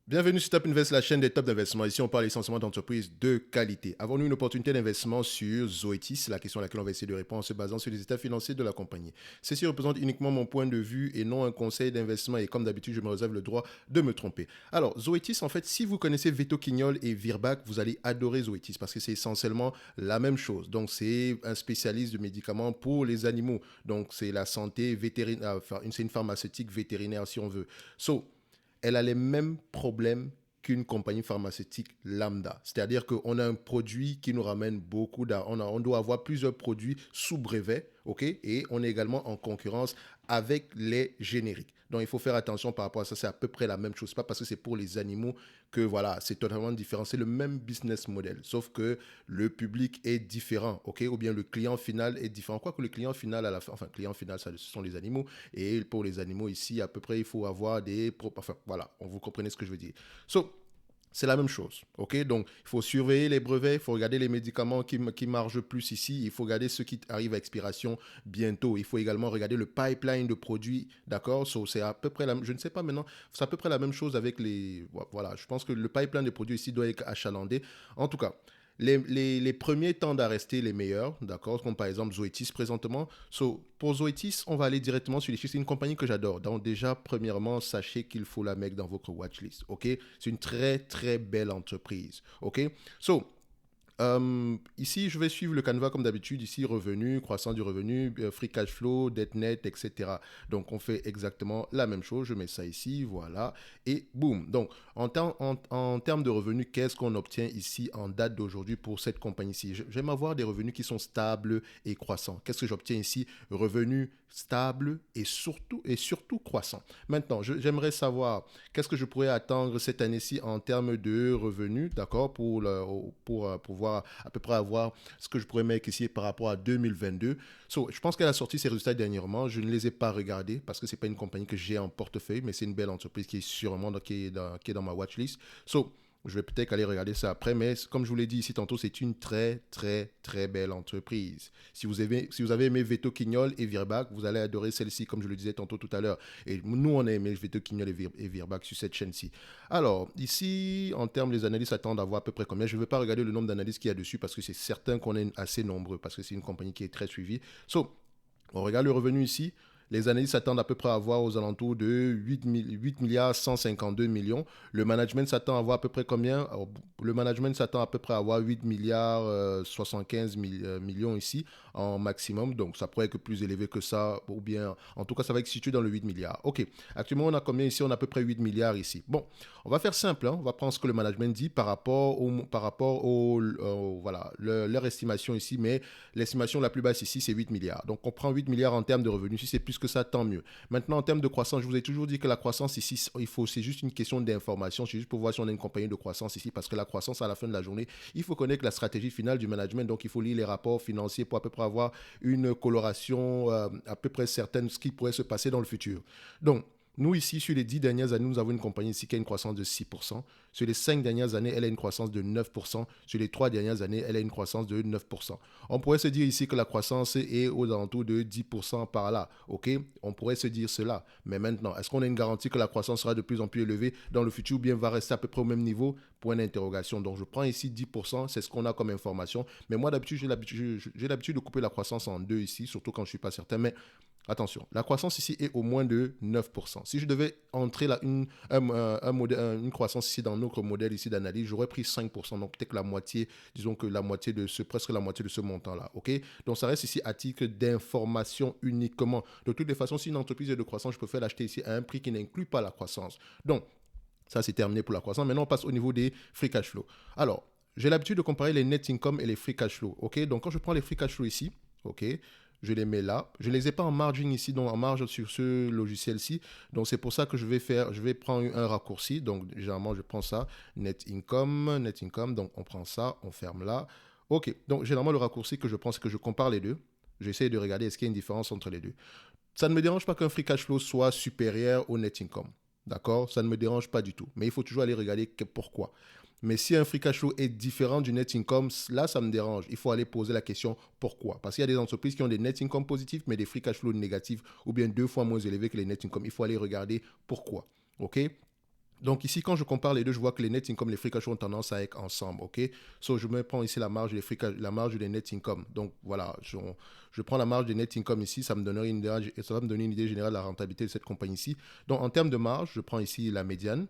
Bienvenue sur Top Invest, la chaîne des top d'investissement. Ici, on parle essentiellement d'entreprises de qualité. Avons-nous une opportunité d'investissement sur Zoetis? C'est la question à laquelle on va essayer de répondre en se basant sur les états financiers de la compagnie. Ceci représente uniquement mon point de vue et non un conseil d'investissement. Et comme d'habitude, je me réserve le droit de me tromper. Alors, Zoetis, en fait, si vous connaissez Veto Quignol et Virbac, vous allez adorer Zoetis parce que c'est essentiellement la même chose. Donc, c'est un spécialiste de médicaments pour les animaux. Donc, c'est la santé vétérinaire, enfin, c'est une pharmaceutique vétérinaire si on veut. Elle a les mêmes problèmes qu'une compagnie pharmaceutique lambda. C'est-à-dire qu'on a un produit qui nous ramène beaucoup d'argent. On doit avoir plusieurs produits sous brevet, ok? Et on est également en concurrence avec les génériques. Donc il faut faire attention par rapport à ça. C'est à peu près la même chose. Pas parce que c'est pour les animaux que voilà, c'est totalement différent. C'est le même business model, sauf que le public est différent, ok? Ou bien le client final est différent. Quoique le client final à la fin, enfin, client final, ça, ce sont les animaux. Et pour les animaux ici, à peu près, il faut avoir des... Enfin, voilà, vous comprenez ce que je veux dire. C'est la même chose, ok? Donc, il faut surveiller les brevets, il faut regarder les médicaments qui marchent plus ici, il faut regarder ceux qui arrivent à expiration bientôt. Il faut également regarder le pipeline de produits, d'accord? C'est à peu près je ne sais pas maintenant, c'est à peu près la même chose avec les... Voilà, je pense que le pipeline de produits ici doit être achalandé. En tout cas, les premiers tendent à rester les meilleurs, d'accord? Comme par exemple Zoetis présentement. Pour Zoetis, on va aller directement sur les chiffres. C'est une compagnie que j'adore. Donc déjà, premièrement, sachez qu'il faut la mettre dans votre watchlist, ok? C'est une très très belle entreprise, ok? Ici, je vais suivre le canevas comme d'habitude. Ici, revenu, croissance du revenu, free cash flow, dette nette, etc. Donc, on fait exactement la même chose. Je mets ça ici, voilà. Et boum. Donc, en termes de revenus, qu'est-ce qu'on obtient ici en date d'aujourd'hui pour cette compagnie-ci? J'aime avoir des revenus qui sont stables et croissants. Qu'est-ce que j'obtiens ici? Revenus stables et surtout croissants. Maintenant, j'aimerais savoir qu'est-ce que je pourrais attendre cette année-ci en termes de revenus, d'accord, pour pouvoir à peu près avoir ce que je pourrais mettre ici par rapport à 2022. Je pense qu'elle a sorti ses résultats dernièrement. Je ne les ai pas regardés parce que ce n'est pas une compagnie que j'ai en portefeuille, mais c'est une belle entreprise qui est sûrement qui est dans ma watchlist. Je vais peut-être aller regarder ça après, mais comme je vous l'ai dit ici tantôt, c'est une très, très, très belle entreprise. Si vous avez aimé Veto Quignol et Virbac, vous allez adorer celle-ci, comme je le disais tantôt tout à l'heure. Et nous, on a aimé Veto Quignol et Virbac sur cette chaîne-ci. Alors, ici, en termes des analystes attendent à voir à peu près combien. Je ne vais pas regarder le nombre d'analystes qu'il y a dessus parce que c'est certain qu'on est assez nombreux, parce que c'est une compagnie qui est très suivie. On regarde le revenu ici. Les analystes s'attendent à peu près à avoir aux alentours de 8 milliards 152 millions. Le management s'attend à avoir à peu près combien? Le management s'attend à peu près à avoir 8 milliards 75 millions ici en maximum. Donc ça pourrait être plus élevé que ça, ou bien en tout cas ça va être situé dans le 8 milliards. Ok, actuellement on a combien ici? On a à peu près 8 milliards ici. Bon, on va faire simple, hein. On va prendre ce que le management dit par rapport au voilà, leur estimation ici, mais l'estimation la plus basse ici, c'est 8 milliards. Donc, on prend 8 milliards en termes de revenus. Si c'est plus que ça, tant mieux. Maintenant, en termes de croissance, je vous ai toujours dit que la croissance ici, c'est juste une question d'information. C'est juste pour voir si on a une compagnie de croissance ici, parce que la croissance, à la fin de la journée, il faut connaître la stratégie finale du management. Donc, il faut lire les rapports financiers pour à peu près avoir une coloration à peu près certaine de ce qui pourrait se passer dans le futur. Donc, nous, ici, sur les 10 dernières années, nous avons une compagnie ici qui a une croissance de 6%. Sur les 5 dernières années, elle a une croissance de 9%. Sur les 3 dernières années, elle a une croissance de 9%. On pourrait se dire ici que la croissance est aux alentours de 10% par là. OK? On pourrait se dire cela. Mais maintenant, est-ce qu'on a une garantie que la croissance sera de plus en plus élevée dans le futur ou bien va rester à peu près au même niveau? Point d'interrogation. Donc, je prends ici 10%. C'est ce qu'on a comme information. Mais moi, d'habitude, j'ai l'habitude de couper la croissance en deux ici, surtout quand je ne suis pas certain. Mais attention, la croissance ici est au moins de 9%. Si je devais entrer là une croissance ici dans notre modèle ici d'analyse, j'aurais pris 5%, donc peut-être la moitié, disons que presque la moitié de ce montant-là, ok? Donc ça reste ici à titre d'information uniquement. De toutes les façons, si une entreprise est de croissance, je préfère l'acheter ici à un prix qui n'inclut pas la croissance. Donc, ça c'est terminé pour la croissance. Maintenant, on passe au niveau des free cash flow. Alors, j'ai l'habitude de comparer les net income et les free cash flow, ok? Donc quand je prends les free cash flow ici, ok? Je les mets là. Je ne les ai pas en margin ici, donc en marge sur ce logiciel-ci. Donc c'est pour ça que je vais prendre un raccourci. Donc généralement, je prends ça, net income. Donc on prend ça, on ferme là. Ok, donc généralement, le raccourci que je prends, c'est que je compare les deux. J'essaie de regarder est-ce qu'il y a une différence entre les deux. Ça ne me dérange pas qu'un free cash flow soit supérieur au net income. D'accord? Ça ne me dérange pas du tout. Mais il faut toujours aller regarder pourquoi. Mais si un free cash flow est différent du net income, là, ça me dérange. Il faut aller poser la question pourquoi. Parce qu'il y a des entreprises qui ont des net income positifs, mais des free cash flow négatifs, ou bien deux fois moins élevés que les net income. Il faut aller regarder pourquoi. OK? Donc ici, quand je compare les deux, je vois que les net income et les free cash ont tendance à être ensemble, ok? So, je me prends ici la marge des free cash, la marge des net income. Donc voilà, je prends la marge des net income ici, ça va me donner une idée générale de la rentabilité de cette compagnie ici. Donc en termes de marge, je prends ici la médiane.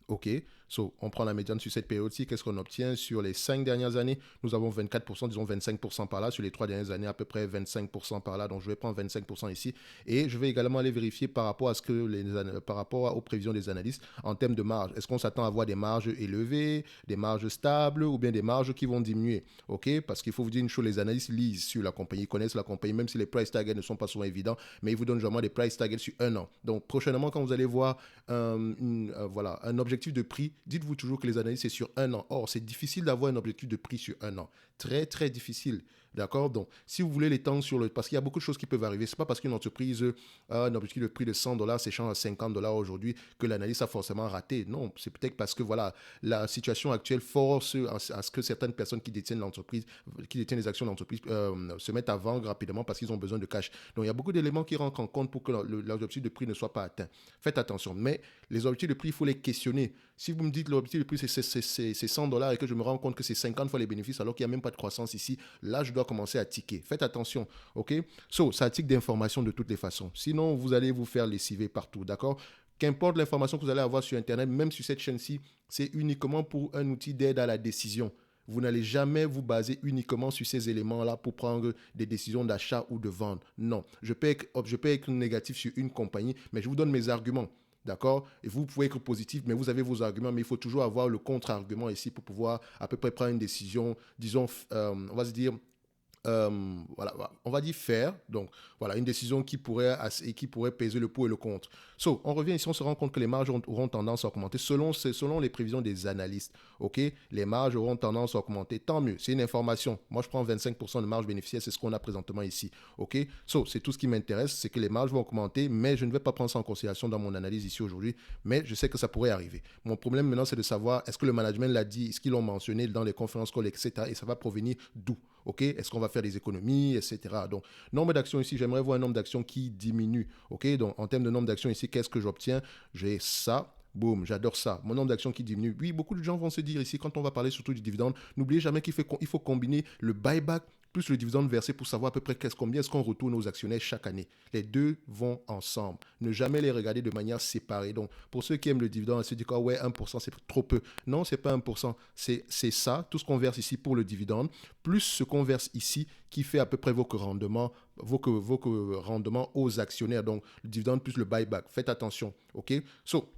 OK, so, on prend la médiane sur cette période-ci. Qu'est-ce qu'on obtient sur les 5 dernières années? Nous avons 24%, disons 25% par là. Sur les 3 dernières années, à peu près 25% par là. Donc, je vais prendre 25% ici. Et je vais également aller vérifier par rapport à ce que par rapport aux prévisions des analystes en termes de marge. Est-ce qu'on s'attend à avoir des marges élevées, des marges stables ou bien des marges qui vont diminuer? OK, parce qu'il faut vous dire une chose, les analystes lisent sur la compagnie, ils connaissent la compagnie, même si les price targets ne sont pas souvent évidents, mais ils vous donnent généralement des price targets sur un an. Donc, prochainement, quand vous allez voir voilà, un objectif de prix, dites-vous toujours que les analyses, c'est sur un an. Or, c'est difficile d'avoir un objectif de prix sur un an. Très, très difficile. D'accord? Donc, si vous voulez l'étendre sur le... Parce qu'il y a beaucoup de choses qui peuvent arriver. Ce n'est pas parce qu'une entreprise a un objectif de prix de 100 dollars s'échange à 50 dollars aujourd'hui que l'analyse a forcément raté. Non, c'est peut-être parce que, voilà, la situation actuelle force à ce que certaines personnes qui détiennent l'entreprise, qui détiennent les actions de l'entreprise, se mettent à vendre rapidement parce qu'ils ont besoin de cash. Donc, il y a beaucoup d'éléments qui rentrent en compte pour que l'objectif de prix ne soit pas atteint. Faites attention. Mais les objectifs de prix, il faut les questionner. Si vous me dites que l'objectif de prix, c'est 100 dollars et que je me rends compte que c'est 50 fois les bénéfices alors qu'il n'y a même pas de croissance ici, là, je dois commencer à tiquer. Faites attention, OK? So, ça tique d'informations de toutes les façons. Sinon, vous allez vous faire lessiver partout, d'accord? Qu'importe l'information que vous allez avoir sur Internet, même sur cette chaîne-ci, c'est uniquement pour un outil d'aide à la décision. Vous n'allez jamais vous baser uniquement sur ces éléments-là pour prendre des décisions d'achat ou de vente. Non, je peux être négatif sur une compagnie, mais je vous donne mes arguments. D'accord? Et vous pouvez être positif, mais vous avez vos arguments, mais il faut toujours avoir le contre-argument ici pour pouvoir à peu près prendre une décision, disons, on va se dire, voilà, on va dire faire. Donc, voilà, une décision qui pourrait peser le pour et le contre. So, on revient ici, on se rend compte que les marges auront tendance à augmenter selon les prévisions des analystes. OK? Les marges auront tendance à augmenter. Tant mieux, c'est une information. Moi, je prends 25% de marge bénéficiaire, c'est ce qu'on a présentement ici. OK? So, c'est tout ce qui m'intéresse, c'est que les marges vont augmenter, mais je ne vais pas prendre ça en considération dans mon analyse ici aujourd'hui, mais je sais que ça pourrait arriver. Mon problème maintenant, c'est de savoir, est-ce que le management l'a dit, est-ce qu'ils l'ont mentionné dans les conférences calls, etc. Et ça va provenir d'où? OK? Est-ce qu'on va faire des économies, etc. Donc, nombre d'actions ici, j'aimerais voir un nombre d'actions qui diminue. OK? Donc, en termes de nombre d'actions ici, qu'est-ce que j'obtiens? J'ai ça. Boum, j'adore ça. Mon nombre d'actions qui diminue. Oui, beaucoup de gens vont se dire ici, quand on va parler surtout du dividende, n'oubliez jamais qu'il faut combiner le buyback plus le dividende versé pour savoir à peu près combien est-ce qu'on retourne aux actionnaires chaque année. Les deux vont ensemble. Ne jamais les regarder de manière séparée. Donc, pour ceux qui aiment le dividende, ils se disent, oh ouais, 1%, c'est trop peu. Non, c'est pas 1%. C'est ça, tout ce qu'on verse ici pour le dividende, plus ce qu'on verse ici qui fait à peu près vos rendements aux actionnaires. Donc, le dividende plus le buyback. Faites attention. OK? So,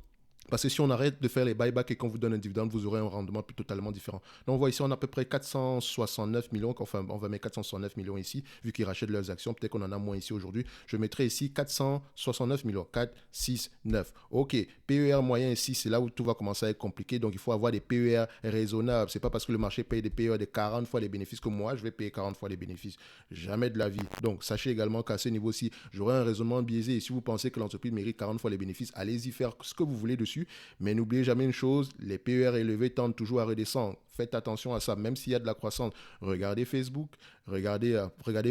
parce que si on arrête de faire les buybacks et qu'on vous donne un dividende, vous aurez un rendement plus totalement différent. Donc on voit ici, on a à peu près 469 millions, enfin on va mettre 469 millions ici, vu qu'ils rachètent leurs actions. Peut-être qu'on en a moins ici aujourd'hui. Je mettrai ici 469 millions, 4, 6, 9. OK, PER moyen ici, c'est là où tout va commencer à être compliqué. Donc il faut avoir des PER raisonnables. C'est pas parce que le marché paye des PER de 40 fois les bénéfices que moi, je vais payer 40 fois les bénéfices. Jamais de la vie. Donc sachez également qu'à ce niveau-ci, j'aurai un raisonnement biaisé. Et si vous pensez que l'entreprise mérite 40 fois les bénéfices, allez-y faire ce que vous voulez dessus. Mais n'oubliez jamais une chose, les PER élevés tendent toujours à redescendre. Faites attention à ça, même s'il y a de la croissance. Regardez Facebook, regardez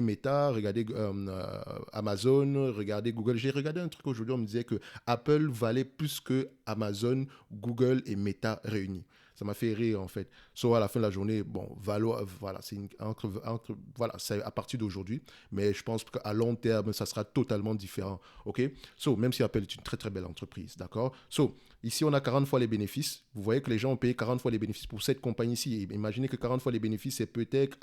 Meta, regardez Amazon, regardez Google. J'ai regardé un truc aujourd'hui, on me disait que Apple valait plus que Amazon, Google et Meta réunis. Ça m'a fait rire en fait. Soit à la fin de la journée, bon, voilà, voilà, c'est à partir d'aujourd'hui, mais je pense qu'à long terme, ça sera totalement différent. OK? So, même si Apple est une très très belle entreprise, d'accord? So, ici, on a 40 fois les bénéfices. Vous voyez que les gens ont payé 40 fois les bénéfices pour cette compagnie-ci. Imaginez que 40 fois les bénéfices, c'est peut-être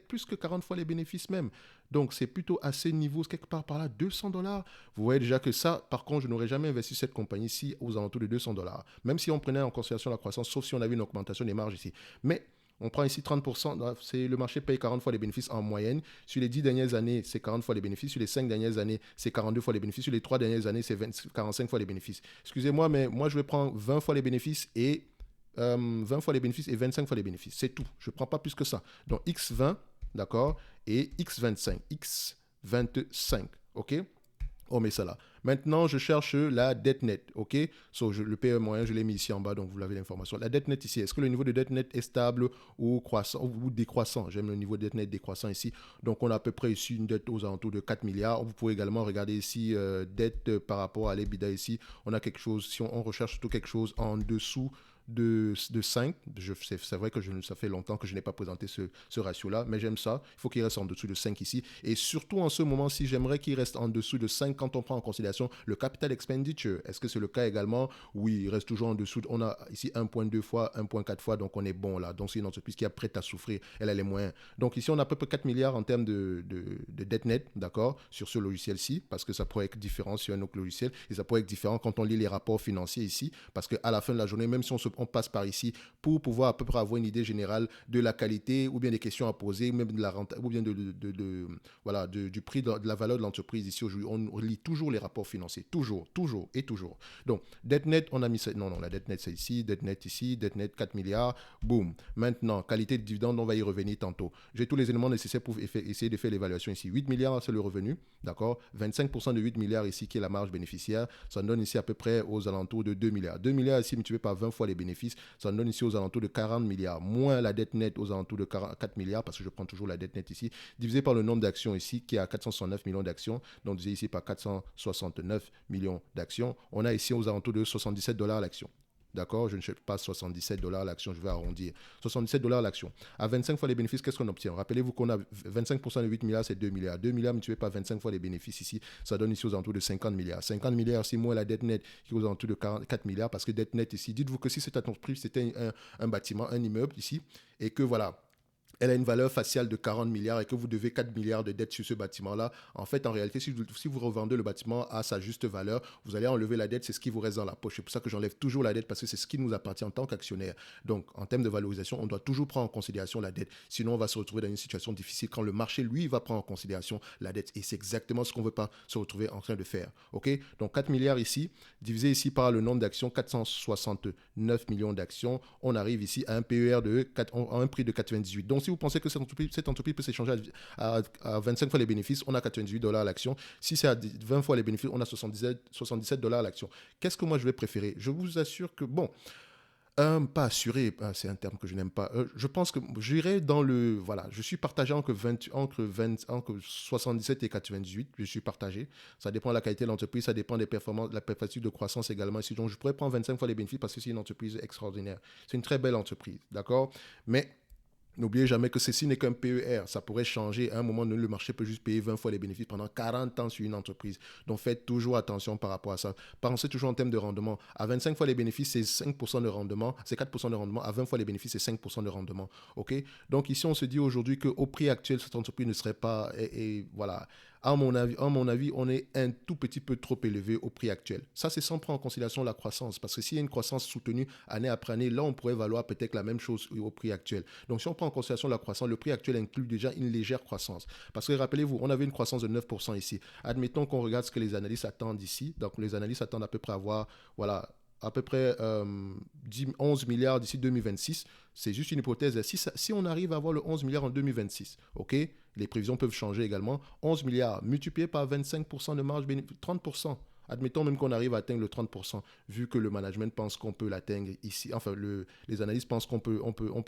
plus que 40 fois les bénéfices même. Donc, c'est plutôt à ce niveau, quelque part par là, 200 dollars. Vous voyez déjà que ça, par contre, je n'aurais jamais investi cette compagnie-ci aux alentours de 200 dollars. Même si on prenait en considération la croissance, sauf si on avait une augmentation des marges ici. Mais on prend ici 30%, le marché paye 40 fois les bénéfices en moyenne. Sur les 10 dernières années, c'est 40 fois les bénéfices. Sur les 5 dernières années, c'est 42 fois les bénéfices. Sur les 3 dernières années, c'est 45 fois les bénéfices. Excusez-moi, mais moi, je vais prendre 20 fois les bénéfices et 20 fois les bénéfices et 25 fois les bénéfices. C'est tout. Je ne prends pas plus que ça. Donc, X20, d'accord, et X25. X25, OK? On met ça là. Maintenant, je cherche la dette nette, ok? Le PE moyen, je l'ai mis ici en bas, donc vous l'avez l'information. La dette nette ici, est-ce que le niveau de dette nette est stable ou croissant ou décroissant? J'aime le niveau de dette nette décroissant ici. Donc, on a à peu près ici une dette aux alentours de 4 milliards. Vous pouvez également regarder ici, dette par rapport à l'EBITDA ici. On a quelque chose, si on recherche surtout quelque chose en dessous de 5. C'est vrai que ça fait longtemps que je n'ai pas présenté ce ratio-là, mais j'aime ça. Il faut qu'il reste en dessous de 5 ici. Et surtout en ce moment-ci, j'aimerais qu'il reste en dessous de 5 quand on prend en considération le capital expenditure. Est-ce que c'est le cas également? Oui, il reste toujours en dessous. On a ici 1,2 fois, 1,4 fois, donc on est bon là. Donc c'est une entreprise qui est prête à souffrir. Elle a les moyens. Donc ici, on a à peu près 4 milliards en termes de dette nette, d'accord, sur ce logiciel-ci, parce que ça pourrait être différent sur un autre logiciel. Et ça pourrait être différent quand on lit les rapports financiers ici, parce qu'à la fin de la journée, même si on passe par ici pour pouvoir à peu près avoir une idée générale de la qualité ou bien des questions à poser, même de la rente, ou bien voilà, du prix de la valeur de l'entreprise ici aujourd'hui. On lit toujours les rapports financiers, toujours, toujours et toujours. Donc, dette nette, on a mis ça. Non, non, la dette nette, c'est ici, dette nette ici, dette nette 4 milliards, boum. Maintenant, qualité de dividende, on va y revenir tantôt. J'ai tous les éléments nécessaires pour essayer de faire l'évaluation ici. 8 milliards, c'est le revenu, d'accord? 25% de 8 milliards ici, qui est la marge bénéficiaire, ça donne ici à peu près aux alentours de 2 milliards. 2 milliards ici, multiplié par 20 fois les bénéfices, ça donne ici aux alentours de 40 milliards, moins la dette nette aux alentours de 4 milliards, parce que je prends toujours la dette nette ici, divisé par le nombre d'actions ici, qui est à 469 millions d'actions, donc divisé ici par 469 millions d'actions, on a ici aux alentours de 77 $ l'action. D'accord? Je ne cherche pas 77 $ l'action, je vais arrondir. 77 $ l'action. À 25 fois les bénéfices, qu'est-ce qu'on obtient? Rappelez-vous qu'on a 25% de 8 milliards, c'est 2 milliards. 2 milliards multiplié par 25 fois les bénéfices ici, ça donne ici aux alentours de 50 milliards. 50 milliards, c'est moins la dette nette qui est aux alentours de 44 milliards, parce que dette nette ici, dites-vous que si cette entreprise, c'était un bâtiment, un immeuble ici, et que voilà, elle a une valeur faciale de 40 milliards et que vous devez 4 milliards de dettes sur ce bâtiment-là, en fait, en réalité, si vous revendez le bâtiment à sa juste valeur, vous allez enlever la dette, c'est ce qui vous reste dans la poche. C'est pour ça que j'enlève toujours la dette, parce que c'est ce qui nous appartient en tant qu'actionnaire. Donc, en termes de valorisation, on doit toujours prendre en considération la dette. Sinon, on va se retrouver dans une situation difficile quand le marché, lui, va prendre en considération la dette. Et c'est exactement ce qu'on ne veut pas se retrouver en train de faire. OK? Donc, 4 milliards ici, divisé ici par le nombre d'actions, 469 millions d'actions, on arrive ici à un PER à un prix de 98. Donc, si vous pensez que cette entreprise peut s'échanger à 25 fois les bénéfices, on a 98 $ l'action. Si c'est à 20 fois les bénéfices, on a 77 $ l'action. Qu'est-ce que moi je vais préférer? Je vous assure que, bon, pas assuré, c'est un terme que je n'aime pas. Je pense que j'irai dans le. Voilà, je suis partagé entre 77 et 98. Je suis partagé. Ça dépend de la qualité de l'entreprise, ça dépend des performances, de la perspective de croissance également ici. Donc, je pourrais prendre 25 fois les bénéfices parce que c'est une entreprise extraordinaire. C'est une très belle entreprise, d'accord? Mais n'oubliez jamais que ceci n'est qu'un PER. Ça pourrait changer. À un moment donné, le marché peut juste payer 20 fois les bénéfices pendant 40 ans sur une entreprise. Donc, faites toujours attention par rapport à ça. Pensez toujours en termes de rendement. À 25 fois les bénéfices, c'est 5% de rendement. C'est 4% de rendement. À 20 fois les bénéfices, c'est 5% de rendement. OK? Donc, ici, on se dit aujourd'hui qu'au prix actuel, cette entreprise ne serait pas. Et voilà. À mon avis, on est un tout petit peu trop élevé au prix actuel. Ça, c'est sans prendre en considération la croissance. Parce que s'il y a une croissance soutenue année après année, là, on pourrait valoir peut-être la même chose au prix actuel. Donc, si on prend en considération la croissance, le prix actuel inclut déjà une légère croissance. Parce que rappelez-vous, on avait une croissance de 9% ici. Admettons qu'on regarde ce que les analystes attendent ici. Donc, les analystes attendent à peu près avoir, voilà, à peu près 11 milliards d'ici 2026. C'est juste une hypothèse. Si on arrive à avoir le 11 milliards en 2026, ok, les prévisions peuvent changer également. 11 milliards multiplié par 25% de marge bénéfice, 30%. Admettons même qu'on arrive à atteindre le 30%, vu que le management pense qu'on peut l'atteindre ici. Enfin, les analystes pensent qu'on peut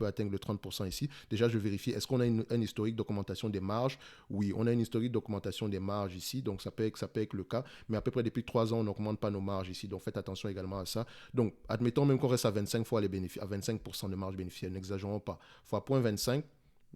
atteindre le 30% ici. Déjà, je vérifie, est-ce qu'on a un historique d'augmentation des marges? Oui, on a une historique d'augmentation des marges ici, donc ça peut être le cas. Mais à peu près depuis 3 ans, on n'augmente pas nos marges ici, donc faites attention également à ça. Donc, admettons même qu'on reste à 25 fois les bénéfices, à 25% de marge bénéficiaire, n'exagérons pas. Fois 0,25,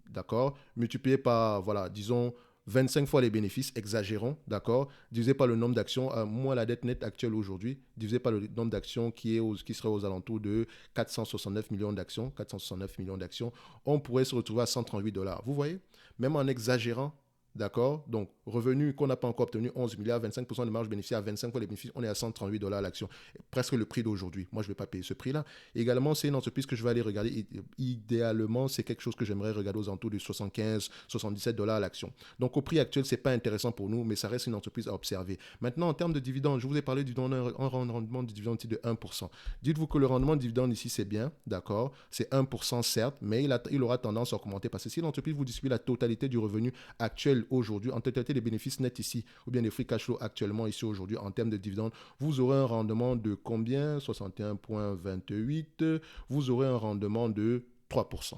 d'accord, multiplié par, voilà, disons, 25 fois les bénéfices, exagérons, d'accord, divisé par le nombre d'actions, moins la dette nette actuelle aujourd'hui, divisé par le nombre d'actions qui serait aux alentours de 469 millions d'actions, 469 millions d'actions, on pourrait se retrouver à 138 $. Vous voyez, même en exagérant, d'accord, donc revenu qu'on n'a pas encore obtenu, 11 milliards, 25% de marge bénéficiaire à 25 fois les bénéfices, on est à 138 $ l'action, presque le prix d'aujourd'hui. Moi, je ne vais pas payer ce prix-là. Également, c'est une entreprise que je vais aller regarder. Idéalement, c'est quelque chose que j'aimerais regarder aux alentours de 75, 77 $ l'action. Donc, au prix actuel, ce n'est pas intéressant pour nous, mais ça reste une entreprise à observer. Maintenant, en termes de dividendes, je vous ai parlé du rendement de dividende de 1%. Dites-vous que le rendement de dividende ici, c'est bien, d'accord, c'est 1% certes, mais il aura tendance à augmenter parce que si l'entreprise vous distribue la totalité du revenu actuel actuel aujourd'hui, en totalité des bénéfices nets ici, ou bien des free cash flow actuellement ici aujourd'hui en termes de dividendes, vous aurez un rendement de combien? 61,28. Vous aurez un rendement de 3%.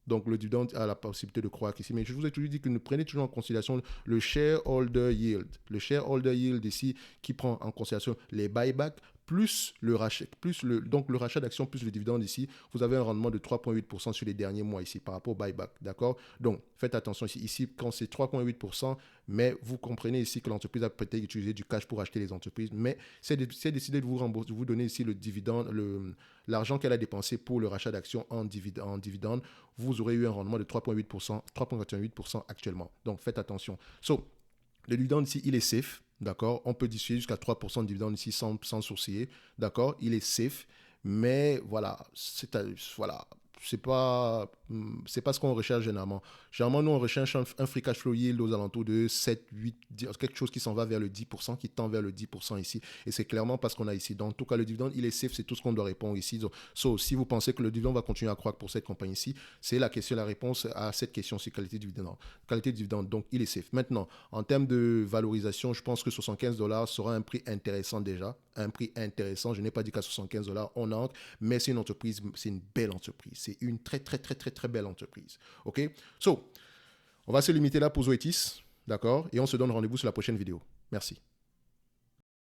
Donc, le dividende a la possibilité de croître ici. Mais je vous ai toujours dit que nous prenez toujours en considération le shareholder yield. Le shareholder yield ici qui prend en considération les buybacks plus le rachat, donc le rachat d'actions plus le dividende ici, vous avez un rendement de 3,8% sur les derniers mois ici par rapport au buyback, d'accord? Donc, faites attention ici. Ici, quand c'est 3,8%, mais vous comprenez ici que l'entreprise a peut-être utilisé du cash pour acheter les entreprises, mais c'est décidé de vous rembourser, de vous donner ici le dividende, l'argent qu'elle a dépensé pour le rachat d'actions en dividende, vous aurez eu un rendement de 3,8%, 3,88% actuellement. Donc, faites attention. Le dividende ici, il est safe, d'accord? On peut distribuer jusqu'à 3% de dividende ici sans sourciller, d'accord? Il est safe, mais voilà, voilà, c'est pas ce qu'on recherche généralement. Généralement, nous, on recherche un free cash flow yield aux alentours de 7, 8, 10, quelque chose qui s'en va vers le 10%, qui tend vers le 10% ici. Et c'est clairement parce qu'on a ici. Donc, en tout cas, le dividende, il est safe, c'est tout ce qu'on doit répondre ici. Donc, si vous pensez que le dividende va continuer à croître pour cette compagnie ici, c'est la réponse à cette question, c'est qualité de dividende. Qualité de dividende, donc, il est safe. Maintenant, en termes de valorisation, je pense que 75 $ sera un prix intéressant déjà. Un prix intéressant. Je n'ai pas dit qu'à 75 $, on entre, mais c'est une entreprise, c'est une belle entreprise. C'est une très, très, très, très, très belle entreprise. OK? On va se limiter là pour Zoetis. D'accord? Et on se donne rendez-vous sur la prochaine vidéo. Merci.